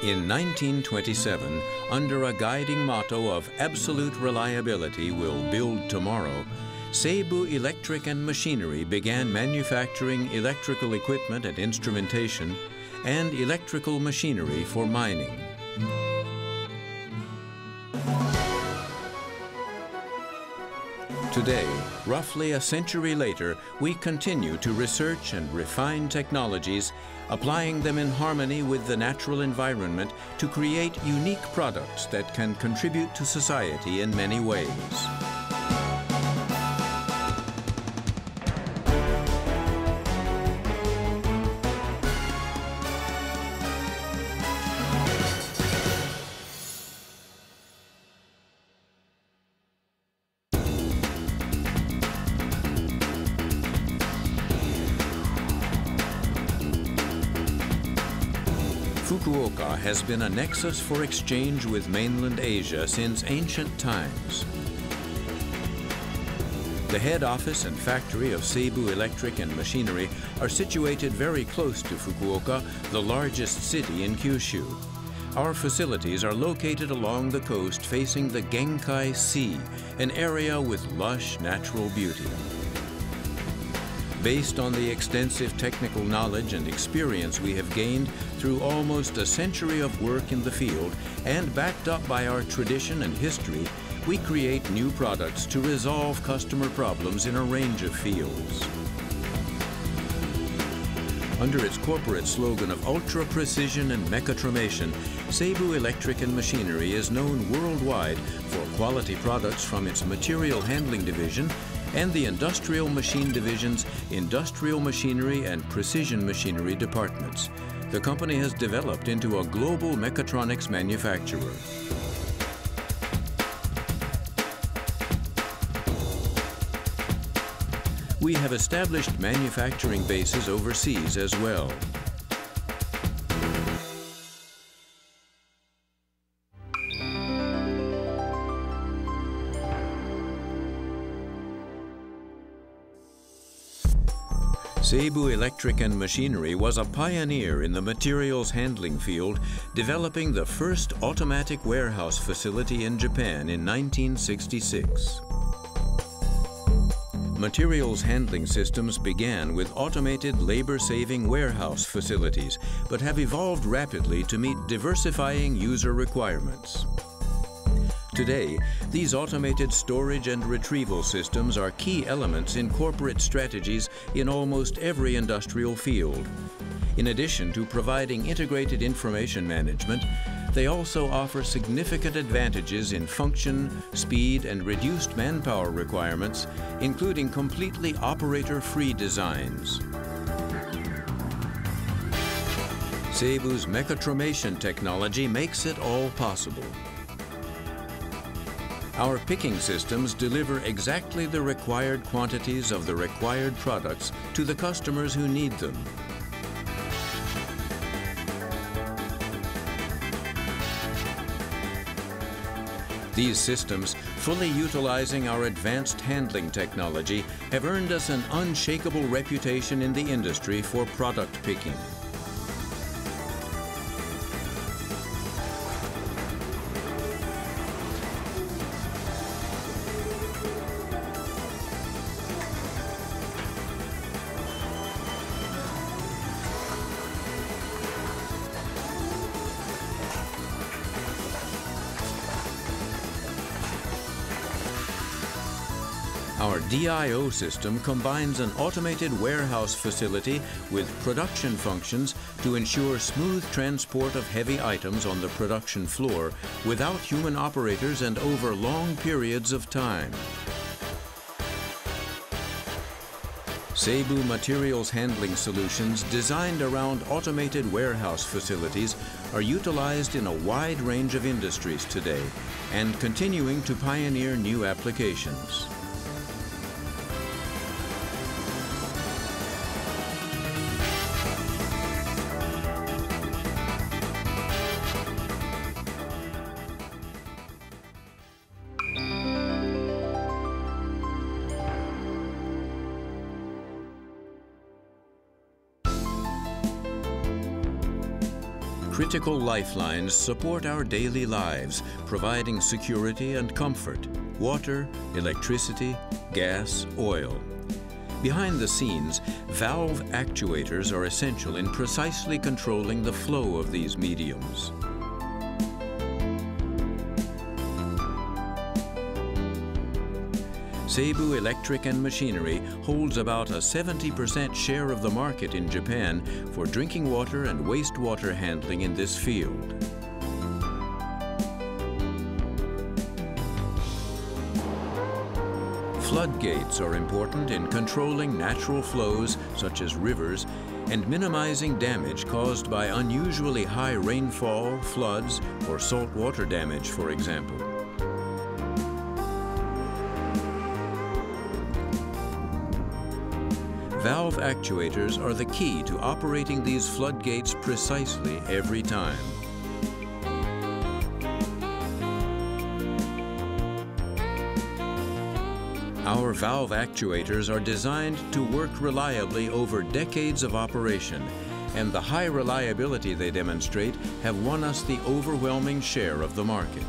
In 1927, under a guiding motto of absolute reliability will build tomorrow, Seibu Electric and Machinery began manufacturing electrical equipment and instrumentation and electrical machinery for mining. Today, roughly a century later, we continue to research and refine technologies, applying them in harmony with the natural environment to create unique products that can contribute to society in many ways. Fukuoka has been a nexus for exchange with mainland Asia since ancient times. The head office and factory of Seibu Electric and Machinery are situated very close to Fukuoka, the largest city in Kyushu. Our facilities are located along the coast facing the Genkai Sea, an area with lush natural beauty. Based on the extensive technical knowledge and experience we have gained through almost a century of work in the field and backed up by our tradition and history, we create new products to resolve customer problems in a range of fields. Under its corporate slogan of ultra precision and mechatromation, Seibu Electric and Machinery is known worldwide for quality products from its material handling division and the Industrial Machine Division's Industrial Machinery and Precision Machinery departments. The company has developed into a global mechatronics manufacturer. We have established manufacturing bases overseas as well. Seibu Electric and Machinery was a pioneer in the materials handling field, developing the first automatic warehouse facility in Japan in 1966. Materials handling systems began with automated labor-saving warehouse facilities, but have evolved rapidly to meet diversifying user requirements. Today, these automated storage and retrieval systems are key elements in corporate strategies in almost every industrial field. In addition to providing integrated information management, they also offer significant advantages in function, speed, and reduced manpower requirements, including completely operator-free designs. Seibu's mechatromation technology makes it all possible. Our picking systems deliver exactly the required quantities of the required products to the customers who need them. These systems, fully utilizing our advanced handling technology, have earned us an unshakable reputation in the industry for product picking. Our DIO system combines an automated warehouse facility with production functions to ensure smooth transport of heavy items on the production floor without human operators and over long periods of time. Seibu Materials Handling Solutions designed around automated warehouse facilities are utilized in a wide range of industries today and continuing to pioneer new applications. critical lifelines support our daily lives, providing security and comfort: water, electricity, gas, oil. Behind the scenes, valve actuators are essential in precisely controlling the flow of these mediums. Seibu Electric and Machinery holds about a 70% share of the market in Japan for drinking water and wastewater handling in this field. Floodgates are important in controlling natural flows such as rivers and minimizing damage caused by unusually high rainfall, floods, or saltwater damage, for example. Valve actuators are the key to operating these floodgates precisely every time. Our valve actuators are designed to work reliably over decades of operation, and the high reliability they demonstrate have won us the overwhelming share of the market.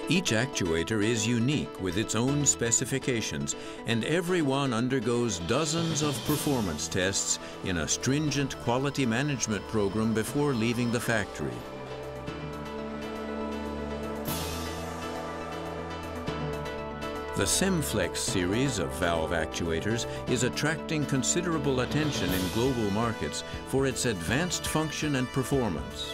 Each actuator is unique with its own specifications, and every one undergoes dozens of performance tests in a stringent quality management program before leaving the factory. The SEMFlex series of valve actuators is attracting considerable attention in global markets for its advanced function and performance.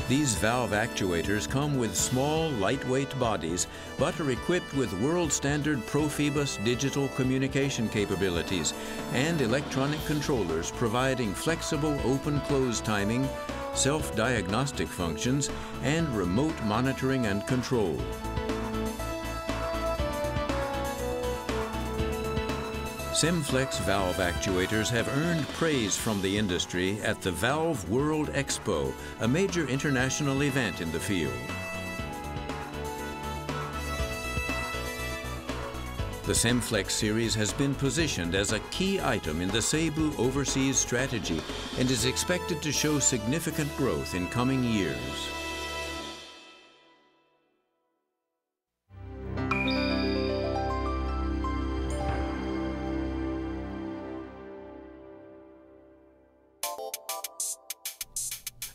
These valve actuators come with small, lightweight bodies, but are equipped with world-standard Profibus digital communication capabilities and electronic controllers providing flexible open-close timing, self-diagnostic functions, and remote monitoring and control. SEMFlex valve actuators have earned praise from the industry at the Valve World Expo, a major international event in the field. The SEMFlex series has been positioned as a key item in the Seibu overseas strategy and is expected to show significant growth in coming years.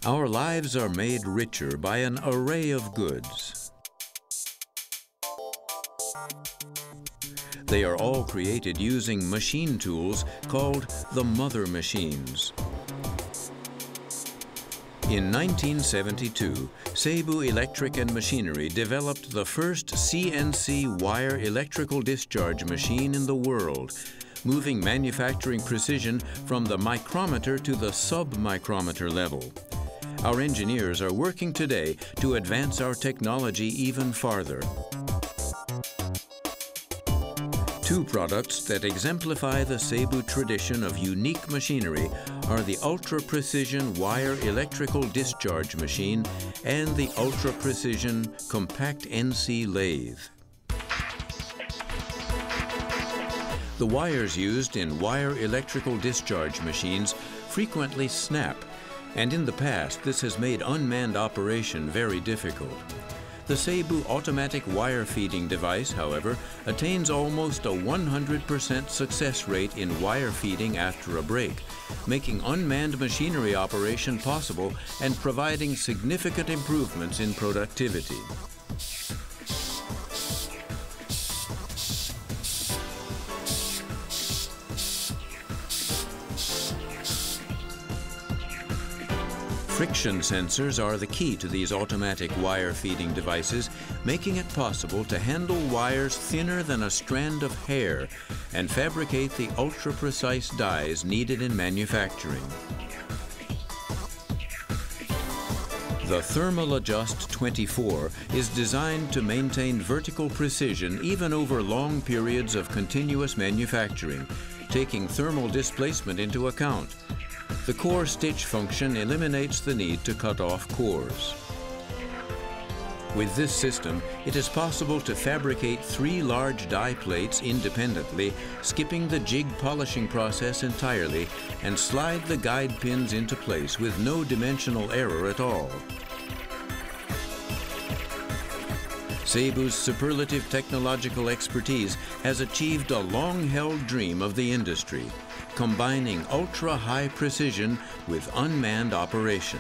Our lives are made richer by an array of goods. They are all created using machine tools called the mother machines. In 1972, Seibu Electric and Machinery developed the first CNC wire electrical discharge machine in the world, moving manufacturing precision from the micrometer to the sub-micrometer level. Our engineers are working today to advance our technology even farther. Two products that exemplify the Seibu tradition of unique machinery are the ultra-precision wire electrical discharge machine and the ultra-precision compact NC lathe. The wires used in wire electrical discharge machines frequently snap, and in the past this has made unmanned operation very difficult. The Seibu automatic wire feeding device, however, attains almost a 100% success rate in wire feeding after a break, making unmanned machinery operation possible and providing significant improvements in productivity. Friction sensors are the key to these automatic wire feeding devices, making it possible to handle wires thinner than a strand of hair and fabricate the ultra-precise dies needed in manufacturing. The Thermal Adjust 24 is designed to maintain vertical precision even over long periods of continuous manufacturing, taking thermal displacement into account. The core stitch function eliminates the need to cut off cores. With this system, it is possible to fabricate 3 large die plates independently, skipping the jig polishing process entirely, and slide the guide pins into place with no dimensional error at all. Seibu's superlative technological expertise has achieved a long-held dream of the industry, combining ultra-high precision with unmanned operation.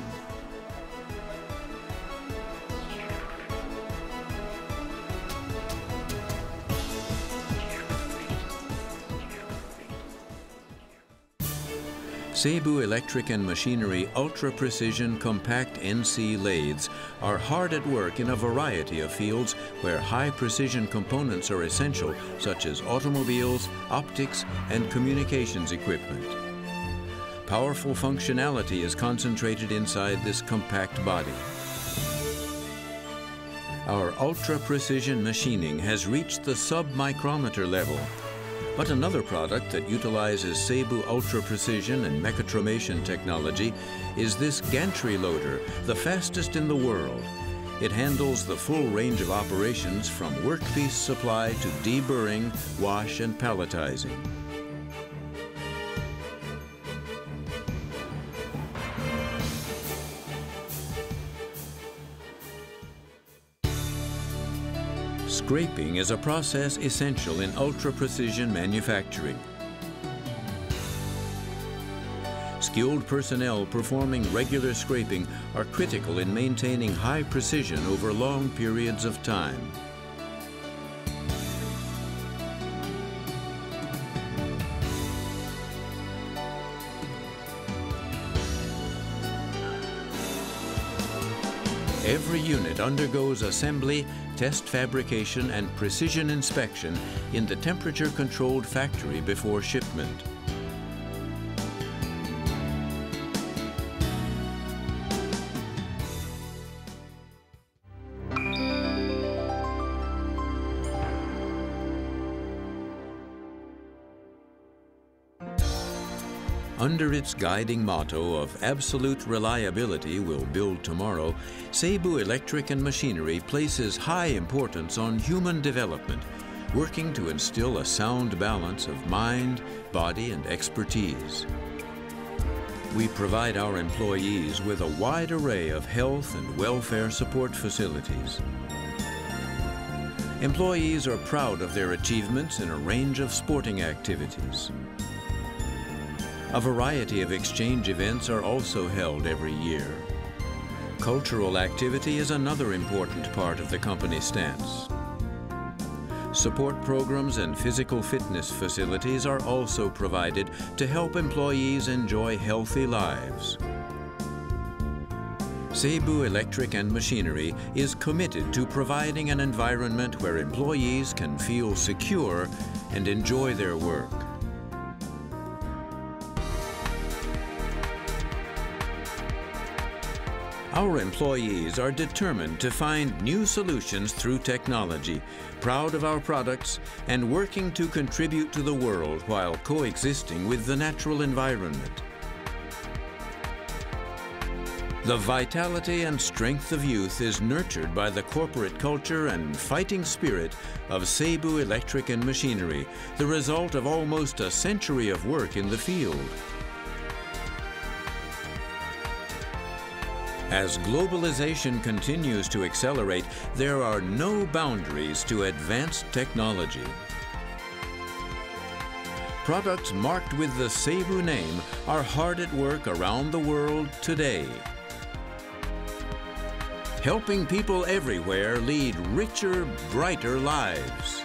Seibu Electric and Machinery ultra-precision compact NC lathes are hard at work in a variety of fields where high-precision components are essential, such as automobiles, optics, and communications equipment. Powerful functionality is concentrated inside this compact body. Our ultra-precision machining has reached the sub-micrometer level. But another product that utilizes Seibu Ultra Precision and mechatromation technology is this gantry loader, the fastest in the world. It handles the full range of operations from workpiece supply to deburring, wash, and palletizing. Scraping is a process essential in ultra-precision manufacturing. Skilled personnel performing regular scraping are critical in maintaining high precision over long periods of time. Every unit undergoes assembly, test fabrication, and precision inspection in the temperature-controlled factory before shipment. Under its guiding motto of absolute reliability will build tomorrow, Seibu Electric and Machinery places high importance on human development, working to instill a sound balance of mind, body, and expertise. We provide our employees with a wide array of health and welfare support facilities. Employees are proud of their achievements in a range of sporting activities. A variety of exchange events are also held every year. Cultural activity is another important part of the company stance. Support programs and physical fitness facilities are also provided to help employees enjoy healthy lives. Seibu Electric and Machinery is committed to providing an environment where employees can feel secure and enjoy their work. Our employees are determined to find new solutions through technology, proud of our products, and working to contribute to the world while coexisting with the natural environment. The vitality and strength of youth is nurtured by the corporate culture and fighting spirit of Seibu Electric and Machinery, the result of almost a century of work in the field. As globalization continues to accelerate, there are no boundaries to advanced technology. Products marked with the Seibu name are hard at work around the world today, helping people everywhere lead richer, brighter lives.